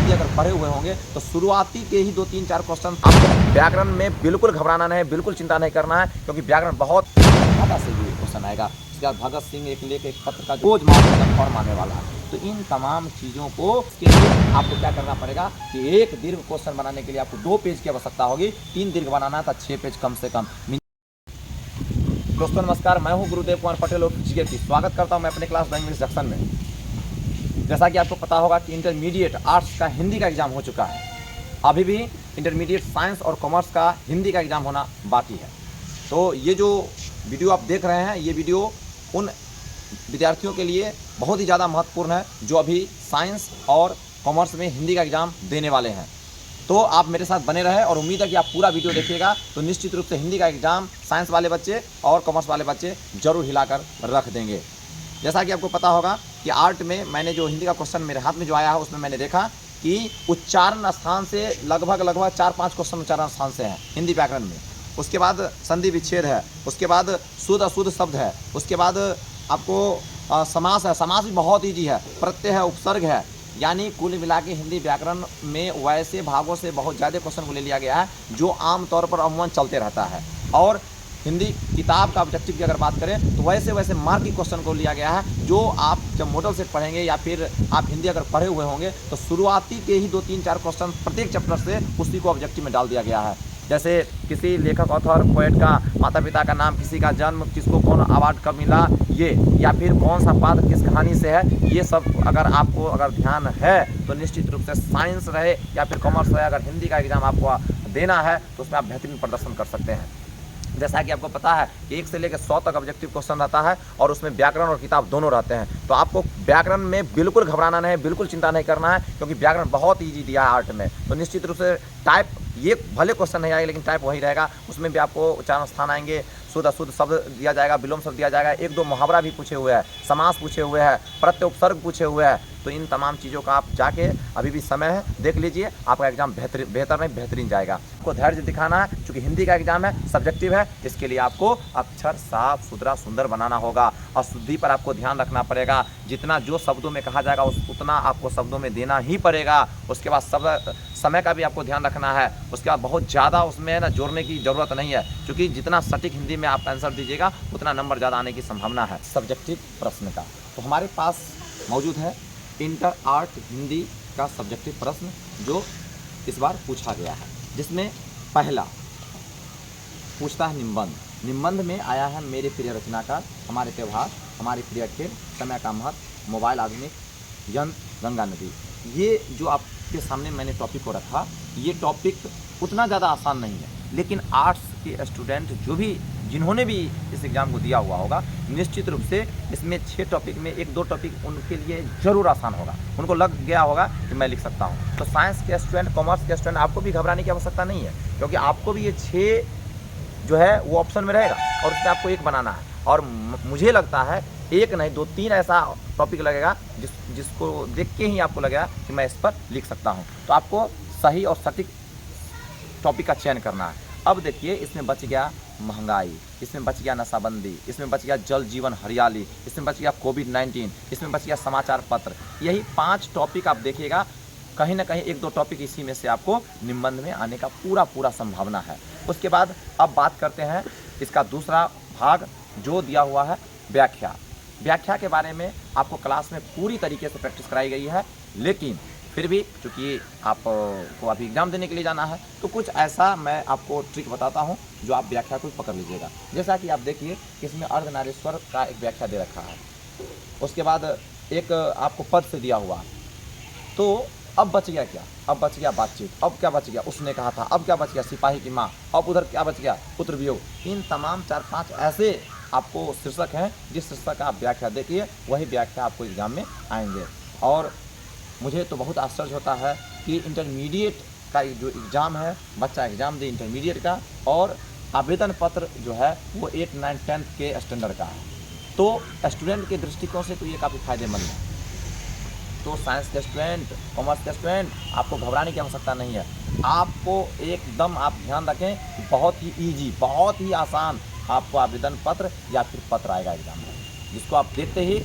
हिंदी अगर पढ़े हुए होंगे तो शुरुआती के ही 2-3-4 क्वेश्चन आपको व्याकरण में बिल्कुल घबराना नहीं है, बिल्कुल चिंता नहीं करना है, क्योंकि व्याकरण बहुत ज्यादा से ये क्वेश्चन आएगा। उसके बाद भगत सिंह एक लेख एक पत्र का रोज मार्क फॉर्म आने वाला है। तो इन तमाम चीज़ों को के लिए आपको क्या करना पड़ेगा कि एक दीर्घ क्वेश्चन बनाने के लिए आपको 2 पेज की आवश्यकता होगी, 3 दीर्घ बनाना है तो 6 पेज कम से कम। दोस्तों नमस्कार, मैं हूं गुरुदेव कुमार पटेल और जीके स्वागत करता हूं मैं अपने क्लास इंग्लिश सेक्शन में। जैसा कि आपको पता होगा कि इंटरमीडिएट आर्ट्स का हिंदी का एग्जाम हो चुका है, अभी भी इंटरमीडिएट साइंस और कॉमर्स का हिंदी का एग्जाम होना बाकी है। तो ये जो वीडियो आप देख रहे हैं, ये वीडियो उन विद्यार्थियों के लिए बहुत ही ज़्यादा महत्वपूर्ण है जो अभी साइंस और कॉमर्स में हिंदी का एग्ज़ाम देने वाले हैं। तो आप मेरे साथ बने रहे और उम्मीद है कि आप पूरा वीडियो देखिएगा तो निश्चित रूप से हिंदी का एग्ज़ाम साइंस वाले बच्चे और कॉमर्स वाले बच्चे ज़रूर हिलाकर रख देंगे। जैसा कि आपको पता होगा कि आर्ट में मैंने जो हिंदी का क्वेश्चन मेरे हाथ में जो आया है उसमें मैंने देखा कि उच्चारण स्थान से लगभग 4-5 क्वेश्चन उच्चारण स्थान से हैं हिंदी व्याकरण में। उसके बाद संधि विच्छेद है, उसके बाद शुद्ध अशुद्ध शब्द है, उसके बाद आपको समास है, समास भी बहुत ईजी है, प्रत्यय है, उपसर्ग है, यानी कुल मिला के हिंदी व्याकरण में वैसे भागों से बहुत ज़्यादा क्वेश्चन को ले लिया गया है जो आम तौर पर अमूमन चलते रहता है। और हिंदी किताब का ऑब्जेक्टिव की अगर बात करें तो वैसे मार्क की क्वेश्चन को लिया गया है जो आप जब मॉडल सेट पढ़ेंगे या फिर आप हिंदी अगर पढ़े हुए होंगे तो शुरुआती के ही 2-3-4 क्वेश्चन प्रत्येक चैप्टर से उसी को ऑब्जेक्टिव में डाल दिया गया है। जैसे किसी लेखक ऑथर पोएट का माता पिता का नाम, किसी का जन्म, किसको कौन अवार्ड कब मिला, ये या फिर कौन सा पात्र किस कहानी से है, ये सब अगर आपको अगर ध्यान है तो निश्चित रूप से साइंस रहे या फिर कॉमर्स रहे, अगर हिंदी का एग्ज़ाम आपको देना है तो उसमें आप बेहतरीन प्रदर्शन कर सकते हैं। जैसा कि आपको पता है कि 1 से लेकर 100 तक ऑब्जेक्टिव क्वेश्चन रहता है और उसमें व्याकरण और किताब दोनों रहते हैं। तो आपको व्याकरण में बिल्कुल घबराना नहीं है, बिल्कुल चिंता नहीं करना है, क्योंकि व्याकरण बहुत ईजी दिया है आर्ट में। तो निश्चित रूप से टाइप ये भले क्वेश्चन नहीं आएगा लेकिन टाइप वही रहेगा, उसमें भी आपको उच्चारण स्थान आएंगे, शुद्ध अशुद्ध शब्द दिया जाएगा, विलोम शब्द दिया जाएगा, 1-2 मुहावरा भी पूछे हुए हैं, समास पूछे हुए हैं, प्रत्यय उपसर्ग पूछे हुए हैं। तो इन तमाम चीज़ों का आप जाके अभी भी समय है, देख लीजिए, आपका एग्जाम बेहतर नहीं बेहतरीन जाएगा। आपको धैर्य दिखाना है, क्योंकि हिंदी का एग्जाम है, सब्जेक्टिव है, इसके लिए आपको अक्षर साफ सुथरा सुंदर बनाना होगा और शुद्धि पर आपको ध्यान रखना पड़ेगा। जितना जो शब्दों में कहा जाएगा उतना आपको शब्दों में देना ही पड़ेगा। उसके बाद समय का भी आपको ध्यान रखना है। उसके बाद बहुत ज़्यादा उसमें ना जोड़ने की ज़रूरत नहीं है, क्योंकि जितना सटीक हिंदी में आप आंसर दीजिएगा उतना नंबर ज़्यादा आने की संभावना है सब्जेक्टिव प्रश्न का। तो हमारे पास मौजूद है इंटर आर्ट हिंदी का सब्जेक्टिव प्रश्न जो इस बार पूछा गया है, जिसमें पहला पूछता है निबंध। निबंध में आया है मेरे प्रिय रचनाकार, हमारे त्यौहार, हमारे प्रिय खेल, समय का महत्व, मोबाइल, आधुनिक यंत्र, गंगा नदी। ये जो आपके सामने मैंने टॉपिक को रखा, ये टॉपिक उतना ज़्यादा आसान नहीं है, लेकिन आर्ट्स के स्टूडेंट जिन्होंने भी इस एग्ज़ाम को दिया हुआ होगा, निश्चित रूप से इसमें 6 टॉपिक में 1-2 टॉपिक उनके लिए ज़रूर आसान होगा, उनको लग गया होगा कि मैं लिख सकता हूँ। तो साइंस के स्टूडेंट, कॉमर्स के स्टूडेंट, आपको भी घबराने की आवश्यकता नहीं है, क्योंकि आपको भी ये 6 जो है वो ऑप्शन में रहेगा और उसमें आपको एक बनाना है। और मुझे लगता है 1 नहीं 2-3 ऐसा टॉपिक लगेगा जिसको देख के ही आपको लगेगा कि मैं इस पर लिख सकता हूँ। तो आपको सही और सटीक टॉपिक का चयन करना है। अब देखिए, इसमें बच गया महंगाई, इसमें बच गया नशाबंदी, इसमें बच गया जल जीवन हरियाली, इसमें बच गया कोविड-19, इसमें बच गया समाचार पत्र। यही 5 टॉपिक आप देखिएगा, कहीं ना कहीं 1-2 टॉपिक इसी में से आपको निबंध में आने का पूरा संभावना है। उसके बाद अब बात करते हैं इसका दूसरा भाग जो दिया हुआ है व्याख्या। व्याख्या के बारे में आपको क्लास में पूरी तरीके से प्रैक्टिस कराई गई है, लेकिन फिर भी चूँकि आपको अभी एग्ज़ाम देने के लिए जाना है तो कुछ ऐसा मैं आपको ट्रिक बताता हूँ जो आप व्याख्या को पकड़ लीजिएगा। जैसा कि आप देखिए कि इसमें अर्धनारीश्वर का एक व्याख्या दे रखा है, उसके बाद एक आपको पद से दिया हुआ। तो अब बच गया क्या? अब बच गया बातचीत। अब क्या बच गया? उसने कहा था। अब क्या बच गया? सिपाही की माँ। अब उधर क्या बच गया? पुत्र वियोग। इन तमाम 4-5 ऐसे आपको शीर्षक हैं जिस शीर्षक का आप व्याख्या देखिए, वही व्याख्या आपको एग्जाम में आएंगे। और मुझे तो बहुत आश्चर्य होता है कि इंटरमीडिएट का जो एग्ज़ाम है, बच्चा एग्ज़ाम दे इंटरमीडिएट का, और आवेदन पत्र जो है वो 8, 9, 10 के स्टैंडर्ड का है। तो स्टूडेंट के दृष्टिकोण से तो ये काफ़ी फायदेमंद है। तो साइंस के स्टूडेंट, कॉमर्स के स्टूडेंट, आपको घबराने की आवश्यकता नहीं है। आपको एकदम आप ध्यान रखें, बहुत ही ईजी, बहुत ही आसान आपको आवेदन पत्र या फिर पत्र आएगा एग्जाम में। जिसको आप देखते ही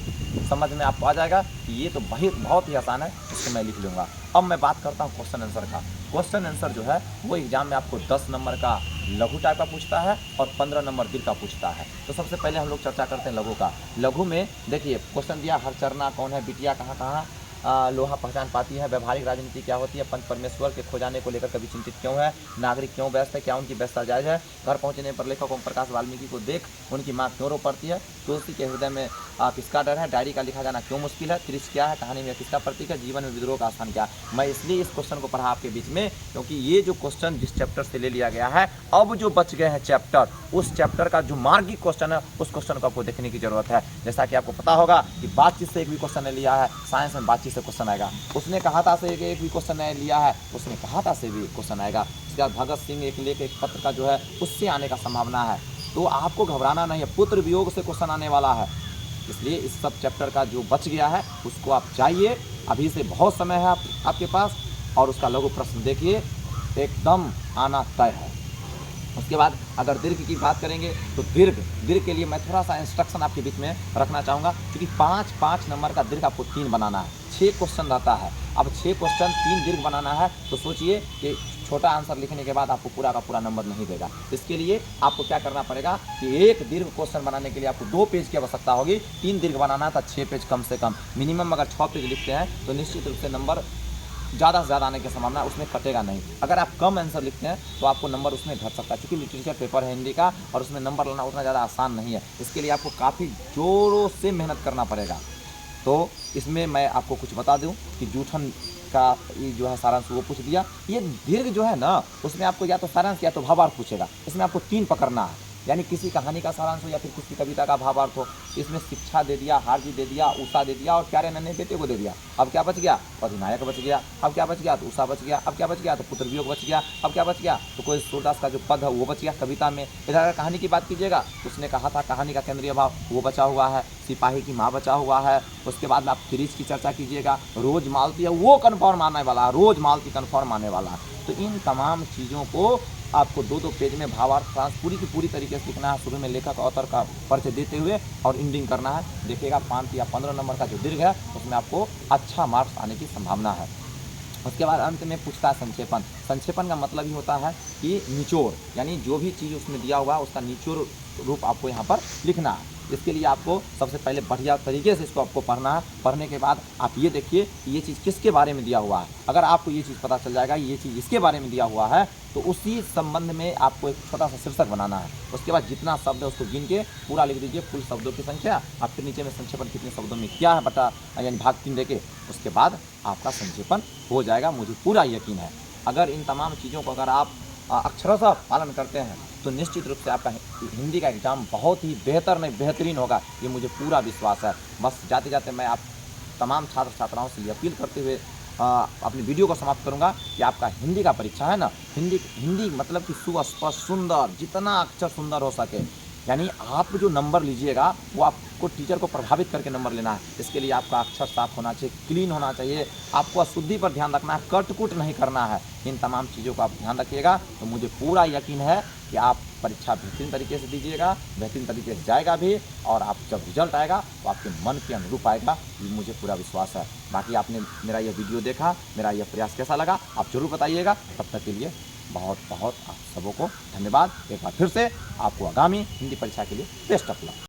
समझ में आपको आ जाएगा कि ये तो बहुत ही आसान है, इसको मैं लिख लूँगा। अब मैं बात करता हूँ क्वेश्चन आंसर का। क्वेश्चन आंसर जो है वो एग्जाम में आपको 10 नंबर का लघु टाइप का पूछता है और 15 नंबर दीर्घ का पूछता है। तो सबसे पहले हम लोग चर्चा करते हैं लघु का। लघु में देखिए क्वेश्चन दिया, हर चरना कौन है, बिटिया कहाँ कहाँ लोहा पहचान पाती है, व्यवहारिक राजनीति क्या होती है, पंच परमेश्वर के खो जाने को लेकर कभी चिंतित क्यों है, नागरिक क्यों व्यस्त है, क्या उनकी व्यस्तता जायज है, घर पहुंचने पर लेखक ओम प्रकाश वाल्मीकि को देख उनकी माँ क्यों रो पड़ती है, तुलसी के हृदय में किसका डर है, डायरी का लिखा जाना क्यों मुश्किल है, त्रिश क्या है, कहानी में किसका प्रतीक है, जीवन में विद्रोह का स्थान क्या है। मैं इसलिए इस क्वेश्चन को पढ़ा आपके बीच में क्योंकि ये जो क्वेश्चन जिस चैप्टर से ले लिया गया है, अब जो बच गए हैं चैप्टर, उस चैप्टर का जो मार्गिक क्वेश्चन है उस क्वेश्चन को आपको देखने की जरूरत है। जैसा कि आपको पता होगा कि बातचीत से एक भी क्वेश्चन ने लिया है, साइंस में बातचीत से क्वेश्चन आएगा, उसने कहा था से एक भी क्वेश्चन लिया है, उसने कहा था से भी क्वेश्चन आएगा। इसके बाद भगत सिंह एक लेख एक पत्र का जो है उससे आने का संभावना है। तो आपको घबराना नहीं है, पुत्र वियोग से क्वेश्चन आने वाला है। इसलिए इस सब चैप्टर का जो बच गया है उसको आप जाइए, अभी से बहुत समय है आपके पास, और उसका लघु प्रश्न देखिए, एकदम आना तय है। उसके बाद अगर दीर्घ की बात करेंगे तो दीर्घ के लिए मैं थोड़ा सा इंस्ट्रक्शन आपके बीच में रखना चाहूँगा, क्योंकि 5 नंबर का दीर्घ आपको 3 बनाना है, 6 क्वेश्चन रहता है। अब 6 क्वेश्चन 3 दीर्घ बनाना है, तो सोचिए कि छोटा आंसर लिखने के बाद आपको पूरा का पूरा नंबर नहीं देगा। इसके लिए आपको क्या करना पड़ेगा कि एक दीर्घ क्वेश्चन बनाने के लिए आपको 2 पेज की आवश्यकता होगी, 3 दीर्घ बनाना है तो 6 पेज कम से कम, मिनिमम अगर 6 पेज लिखते हैं तो निश्चित रूप से नंबर ज़्यादा से ज़्यादा आने की संभावना, उसमें कटेगा नहीं। अगर आप कम आंसर लिखते हैं तो आपको नंबर उसमें घट सकता है, क्योंकि लिटरेचर पेपर है हिंदी का और उसमें नंबर लाना उतना ज़्यादा आसान नहीं है। इसके लिए आपको काफ़ी ज़ोरों से मेहनत करना पड़ेगा। तो इसमें मैं आपको कुछ बता दूं कि जूठन का ये जो है सारांश वो पूछ दिया। ये दीर्घ जो है ना, उसमें आपको या तो सारांश या तो भावार्थ पूछेगा। इसमें आपको 3 पकड़ना है, यानी किसी कहानी का सारांश हो या फिर किसी कविता का भावार्थ हो। इसमें शिक्षा दे दिया, हारजी दे दिया, उषा दे दिया और प्यारे नन्हे बेटे को दे दिया। अब क्या बच गया? अधिनायक बच गया। अब क्या बच गया? तो उषा बच गया। अब क्या बच गया? तो पुत्र वियोग बच गया। अब क्या बच गया? तो कोई सूरदास का जो पद है वो बच गया कविता में। इधर अगर कहानी की बात कीजिएगा, उसने कहा था कहानी का केंद्रीय भाव वो बचा हुआ है, सिपाही की माँ बचा हुआ है। उसके बाद में आप क्रिश की चर्चा कीजिएगा, रोज मालती है वो कन्फर्म आने वाला है, रोज मालती कन्फर्म आने वाला है। तो इन तमाम चीज़ों को आपको 2-2 पेज में भावार्थ सारांश पूरी की पूरी तरीके से लिखना है। शुरू में लेखक ऑथर का परिचय देते हुए और एंडिंग करना है। देखिएगा 5 या 15 नंबर का जो दीर्घ है उसमें आपको अच्छा मार्क्स आने की संभावना है। उसके बाद अंत में पूछता है संक्षेपण। संक्षेपण का मतलब ही होता है कि निचोड़, यानी जो भी चीज़ उसमें दिया हुआ है उसका निचोड़ रूप आपको यहाँ पर लिखना है। इसके लिए आपको सबसे पहले बढ़िया तरीके से इसको आपको पढ़ना है। पढ़ने के बाद आप ये देखिए कि ये चीज़ किसके बारे में दिया हुआ है। अगर आपको ये चीज़ पता चल जाएगा ये चीज़ इसके बारे में दिया हुआ है, तो उसी संबंध में आपको एक छोटा सा शीर्षक बनाना है। उसके बाद जितना शब्द है उसको गिन के पूरा लिख दीजिए, कुल शब्दों की संख्या, आप फिर नीचे में संक्षेपण कितने शब्दों में क्या है बटा यानी भाग 3 देके, उसके बाद आपका संक्षेपण हो जाएगा, मुझे पूरा यकीन है। अगर इन तमाम चीज़ों को अगर आप अक्षरशः पालन करते हैं तो निश्चित रूप से आपका हिंदी का एग्ज़ाम बहुत ही बेहतर नहीं बेहतरीन होगा, ये मुझे पूरा विश्वास है। बस जाते जाते मैं आप तमाम छात्र छात्राओं से ये अपील करते हुए अपनी वीडियो को समाप्त करूंगा कि आपका हिंदी का परीक्षा है ना, हिंदी मतलब कि सुस्पष्ट सुंदर, जितना अक्षर सुंदर हो सके, यानी आप जो नंबर लीजिएगा वो आपको टीचर को प्रभावित करके नंबर लेना है। इसके लिए आपका अक्षर साफ होना चाहिए, क्लीन होना चाहिए, आपको अशुद्धि पर ध्यान रखना है, कटकुट नहीं करना है। इन तमाम चीज़ों को आप ध्यान रखिएगा तो मुझे पूरा यकीन है कि आप परीक्षा बेहतरीन तरीके से दीजिएगा, बेहतरीन तरीके से जाएगा भी, और आप जब रिजल्ट आएगा तो आपके मन के अनुरूप आएगा, ये मुझे पूरा विश्वास है। बाकी आपने मेरा यह वीडियो देखा, मेरा यह प्रयास कैसा लगा आप ज़रूर बताइएगा। तब तक के लिए बहुत बहुत आप सबों को धन्यवाद। एक बार फिर से आपको आगामी हिंदी परीक्षा के लिए बेस्ट ऑफ लक।